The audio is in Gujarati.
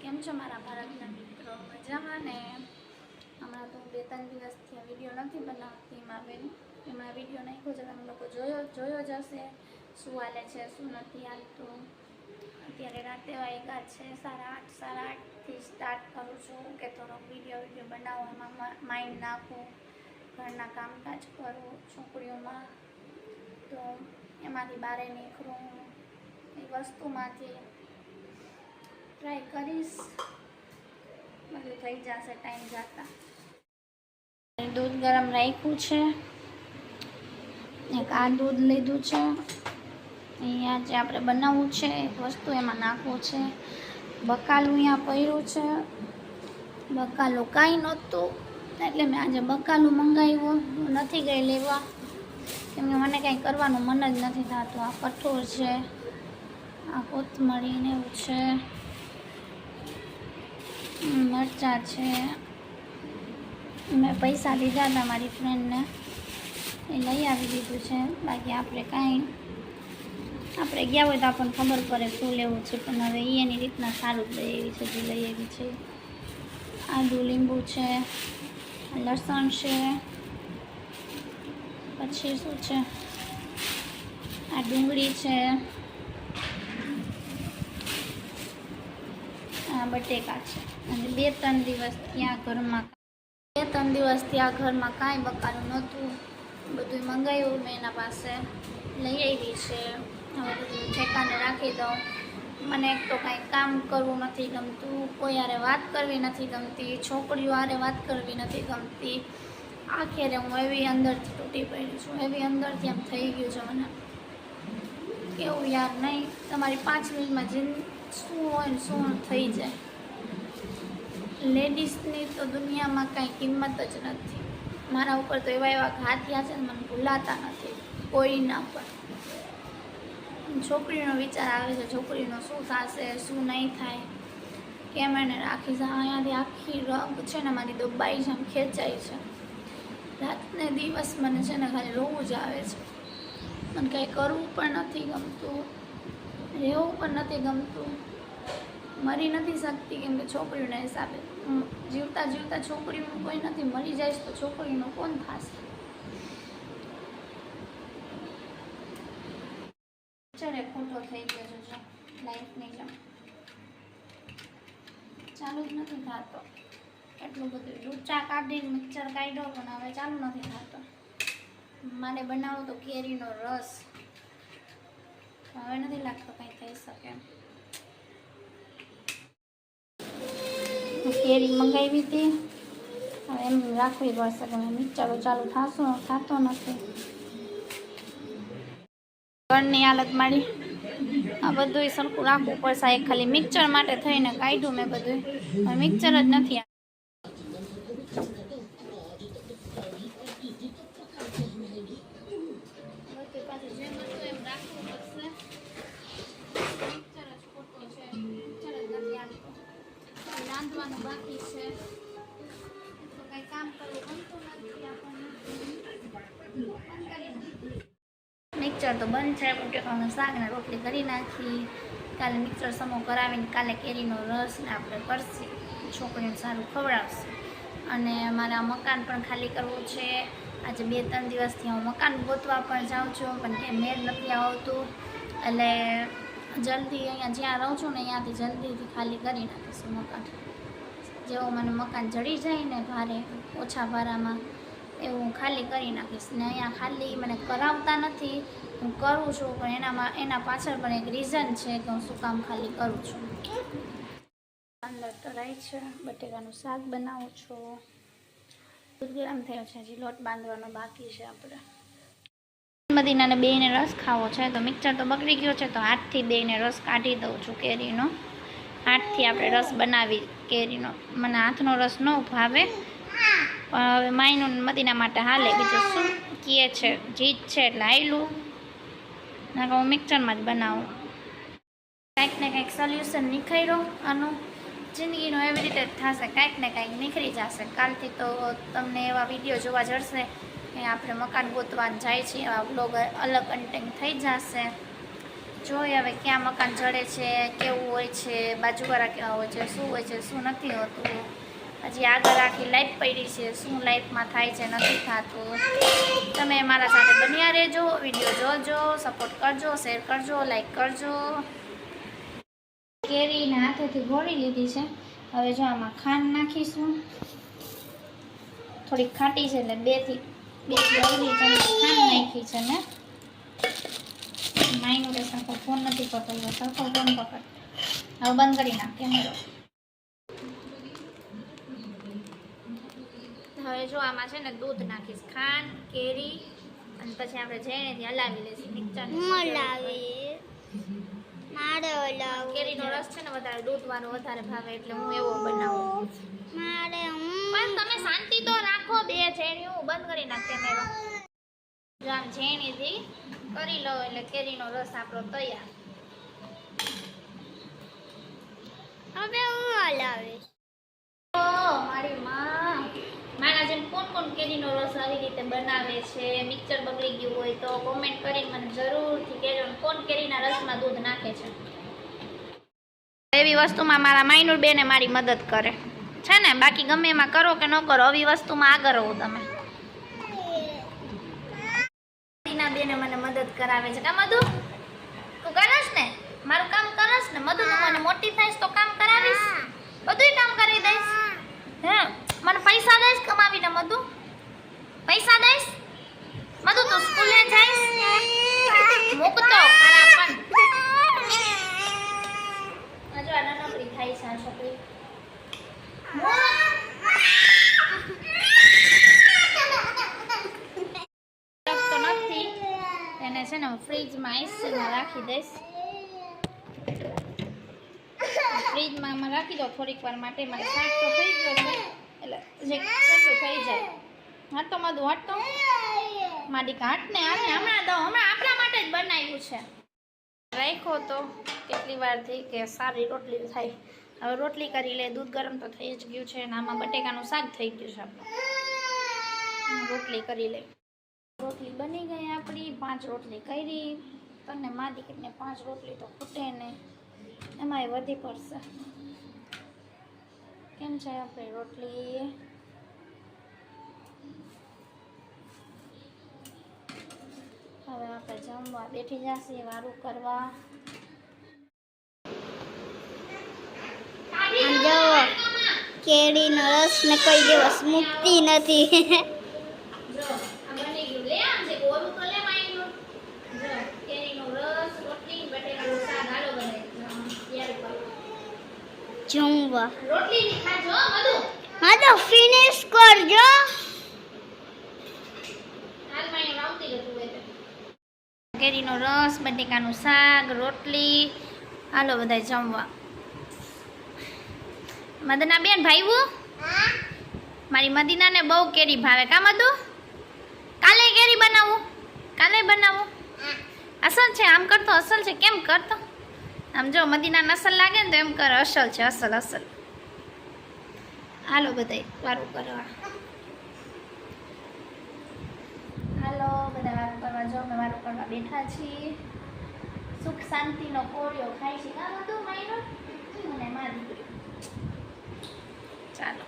કેમ છો મારા ભારતના મિત્રો? મજામાં ને? હમણાં તો 2-3 દિવસથી આ વિડીયો નથી બનાવતી મારે. હમણાં વિડીયો નાખ્યો છે, તમે લોકો જોયો જ હશે શું હાલે છે શું નથી હાલતું. અત્યારે રાતે વાગ્યા છે 8:30 સ્ટાર્ટ કરું છું કે થોડોક વિડીયો બનાવો, એમાં માઇન્ડ નાખું, ઘરના કામકાજ કરું છોકરીઓમાં, તો એમાંથી બહાર નીકળું, એ વસ્તુમાંથી ટ્રાય કરીશ, બધું થઈ જશે ટાઈમ જતા. દૂધ ગરમ રાખ્યું છે, એક આ દૂધ લીધું છે, અહીંયા જે આપણે બનાવવું છે એક વસ્તુ એમાં નાખવું છે. બકાલું અહીંયા પડ્યું છે, બકાલું કાંઈ નહોતું એટલે મેં આજે બકાલું મંગાવ્યું, નથી ગઈ લેવા કેમ કે મને કાંઈ કરવાનું મન જ નથી થતું. આ કઠોળ છે, આ કોથમરી ને એવું છે, મરચાં છે, મેં પૈસા લીધા હતા મારી ફ્રેન્ડને, એ લઈ આવી દીધું છે. બાકી આપણે ગયા હોય તો આપણને ખબર પડે શું લેવું છે, પણ હવે એની રીતના સારું જ લઈ આવી છે જે લઈ આવી છે. આદુ લીંબુ છે, લસણ છે, પછી શું છે, આ ડુંગળી છે, આ બટેકા છે. અને 2-3 દિવસથી આ ઘરમાં કાંઈ બકાલું નહોતું, બધું મંગાવ્યું મેં એના પાસે, લઈ આવી છે. હવે બધું ઠેકાને રાખી દઉં. મને એક તો કાંઈ કામ કરવું નથી ગમતું, કોઈ હારે વાત કરવી નથી ગમતી, છોકરીઓ હારે વાત કરવી નથી ગમતી. આખરે હું એવી અંદરથી તૂટી પડી છું, એવી અંદરથી એમ થઈ ગયું છે મને કેવું યાર નહીં, તમારી 5 મિનિટમાં શું હોય ને શું થઈ જાય. લેડીઝની તો દુનિયામાં કાંઈ કિંમત જ નથી. મારા ઉપર તો એવા ઘા થયા છે ને મને ભૂલાતા નથી કોઈના પર. છોકરીનો વિચાર આવે છે, છોકરીનો શું થશે શું નહીં થાય, કેમ એને રાખી છે. અહીંયાથી આખી રગ છે ને મારી દબાઈ છે, આમ ખેંચાઈ છે. રાતને દિવસ મને છે ને ખાલી રોવું જ આવે છે. મને કંઈ કરવું પણ નથી ગમતું, રહેવું પણ નથી ગમતું. મરી નથી શકતી કેમ કે છોકરીઓના હિસાબે જીવતા છોકરીઓનું કોઈ નથી, મરી જાય તો છોકરીનું કોણ થશે. ચલે ખોટો થઈ ગયો છે જો લાઈફની જેમ ચાલુ જ નથી થતો. એટલું બધું લૂચા કાઢીને મિક્સર કાઢ્યો પણ હવે ચાલુ નથી થતો. મારે બનાવો તો કેરીનો રસ, હવે નથી લાગતો કંઈ થઈ શકે. કેરી મંગાવી હતી, હવે એમ રાખવી પડશે કે મિક્સરો ચાલુ થતો નથી. ઘરની હાલત મારી, આ બધું સરખું રાખવું પડશે. એક ખાલી મિક્સર માટે થઈને કાઢ્યું મેં બધું, હવે મિક્સર જ નથી. રાંધવાનું બાકી છે તો કંઈ કામ કરવું ગમતું નથી આપણને. મિક્સર તો બંધ છે, બટેકાનું શાક ને રોટલી કરી નાખી. કાલે મિક્સર સમો કરાવીને કાલે કેરીનો રસ ને આપણે કરશું, છોકરીને સારું ખવડાવશે. અને મારા મકાન પણ ખાલી કરવું છે. આજે 2-3 દિવસથી હું મકાન ગોતવા પણ જાઉં છું પણ કે મેળ નથી આવતું, એટલે જલ્દી અહીંયા જ્યાં રહું છું ને અહીંયાથી જલ્દીથી ખાલી કરી નાખીશું મકાન. જેવું મને મકાન જડી જાય ને ભારે ઓછા ભાડામાં એવું હું ખાલી કરી નાખીશ. ને અહીંયા ખાલી મને કરાવતા નથી, હું કરું છું પણ એના પાછળ પણ એક રીઝન છે કે હું શું કામ ખાલી કરું છું. અંદર તરાઈ છે, બટેકાનું શાક બનાવું છું, દૂધ ગરમ થયો છે, હજી લોટ બાંધવાનો બાકી છે. આપણે મદીનાને બેયને રસ ખાવો છે તો મિક્સર તો બગડી ગયો છે તો હાથથી બેયને રસ કાઢી દઉં છું કેરીનો. હાથથી આપણે રસ બનાવી કેરીનો, મને હાથનો રસ ન ભાવે પણ હવે માયનું મદીના માટે હાલે, બીજું શું કહે છે, જીત છે એટલે હાયલું, નાખો હું મિક્સરમાં જ બનાવું. કાંઈક ને કાંઈક સોલ્યુશન નીકળ્યો આનું, જિંદગીનો એવી રીતે જ થશે, કાંઈક ને કાંઈક નીકળી જશે. કાલથી તો તમને એવા વિડીયો જોવા જશે કે આપણે મકાન ગોતવા જાય છીએ, એવા બ્લોગ અલગ કન્ટેન્ટ થઈ જશે. જોઈએ હવે ક્યાં મકાન જડે છે, કેવું હોય છે, બાજુવાળા કેવા હોય છે, શું હોય છે, શું નથી હોતું. હજી આગળ આખી લાઈફ પડી છે, શું લાઈફમાં થાય છે, નથી થતું. તમે મારા સાથે બન્યા રહેજો, વિડીયો જોજો, સપોર્ટ કરજો, શેર કરજો, લાઈક કરજો. કેરીને હાથેથી ગોળી લીધી છે. હવે જો આમાં ખાંડ નાખીશું. થોડીક ખાટી છે એટલે બેથી અડધી ચમચી ખાંડ નાખી છે ને. માયનું કે સરખો ફોન નથી પકડ્યો, સરખો ફોન પકડ. હવે બંધ કરી નાખ કેમેરો. હવે જો આમાં છે ને દૂધ નાખીશ, ખાંડ, કેરી અને પછી આપણે જઈને ત્યાં હલાવી લઈશું. કેરીનો રસ છે ને વધારે દૂધવાળો વધારે ભાવે એટલે હું એવો બનાવું. પણ તમે શાંતિ તો રાખો. બે ઝેણીઓ બંધ કરી નાખ કેમેરો. જો આમ ઝેણીથી કરી લો એટલે કેરીનો રસ આપણો તૈયાર. હવે હું હલાવીશ. મારી માં મારા જેમ કોણ કેરીનો રસ આવી રીતે બનાવે છે? મિક્સર બગડી ગયું હોય તો કોમેન્ટ કરીને મને જરૂરથી કહેજો. કોણ કેરીના રસમાં દૂધ નાખે છે? એવી વસ્તુમાં મારા માયનુર બેને મારી મદદ કરે છે ને. બાકી ગમે એમાં કરો કે ન કરો, આવી વસ્તુમાં આગળ રહો તમે. તીના બેને મને મદદ કરાવે છે. કા મધુ, તું કરસ ને? મારું કામ કરસ ને? મધુ, તું મને મોટી થઈશ તો કામ કરાવીશ, બધુંય કામ કરી દઈશ. હે, મને પૈસા દઈશ કમાવીને? મધુ, પૈસા દઈશ? મધુ, તું સ્કૂલે જઈશ? મૂકતો ખરા પણ હજુ આ નાનકડી થાય છે આ છોકરી. તો નથી એને છે ને ફ્રીજમાં આઈસમાં રાખી દઈશ. ફ્રીજમાં રાખી દો થોડીક વાર માટે. મને શાક તો થઈ ગયો છે એટલે જે ઠંડુ થઈ જાય. હાટ તો મધુ, હાટ તો મારી ઘાટ ને આને હમણાં દો. હમણાં આપણા માટે જ બનાવ્યું છે. રાખ્યો તો કેટલી વાર થઈ કે સારી રોટલી થાય. હવે રોટલી કરી લે. દૂધ ગરમ તો થઈ જ ગયું છે અને આમાં બટેકાનું શાક થઈ ગયું છે આપણે. રોટલી કરી લે. રોટલી બની ગઈ આપણી. 5 રોટલી કરી. તને મા દીકરીને 5 રોટલી તો ખૂટે ને, એમાંય વધી પડશે. કેમ છે આપણી રોટલી? હવે આપણે જમવા બેઠી જશે, વારું કરવા. જો કેરીનો રસ ને કોઈ દિવસ મુકતી નથી. જો આ બની ગયું. લે આમ છે ગોરું તો લે માઈનું. જો કેરીનો રસ, રોટલી, બટેકાનું શાક. હાલો બનાવી તૈયાર કરો. જમવા રોટલી ની ખાજો બધું. હા તો ફિનિશ કરજો. હાલ માઈને રાવતી જતું હોય તો. કેરીનો રસ, બટેકાનું શાક, રોટલી. હાલો બધાય જમવા. મદના બેન ભાઈવું? મારી મદીનાને બહુ કેરી ભાવે. કા મધુ? કાલે કેરી બનાવું? કાલે બનાવું? અસલ છે? આમ કરતો અસલ છે? કેમ કરતો? આમ જો મદીના અસલ લાગે ને તો એમ કર અસલ છે, અસલ અસલ. હાલો બધાય વારું કરવા. હાલો બધા વારું કરવા. જો અમે વારું કરવા બેઠા છીએ. સુખ શાંતિનો કોળિયો ખાય છે. કા મધુ માયનો? અને મારી દીકરી. ચાલો.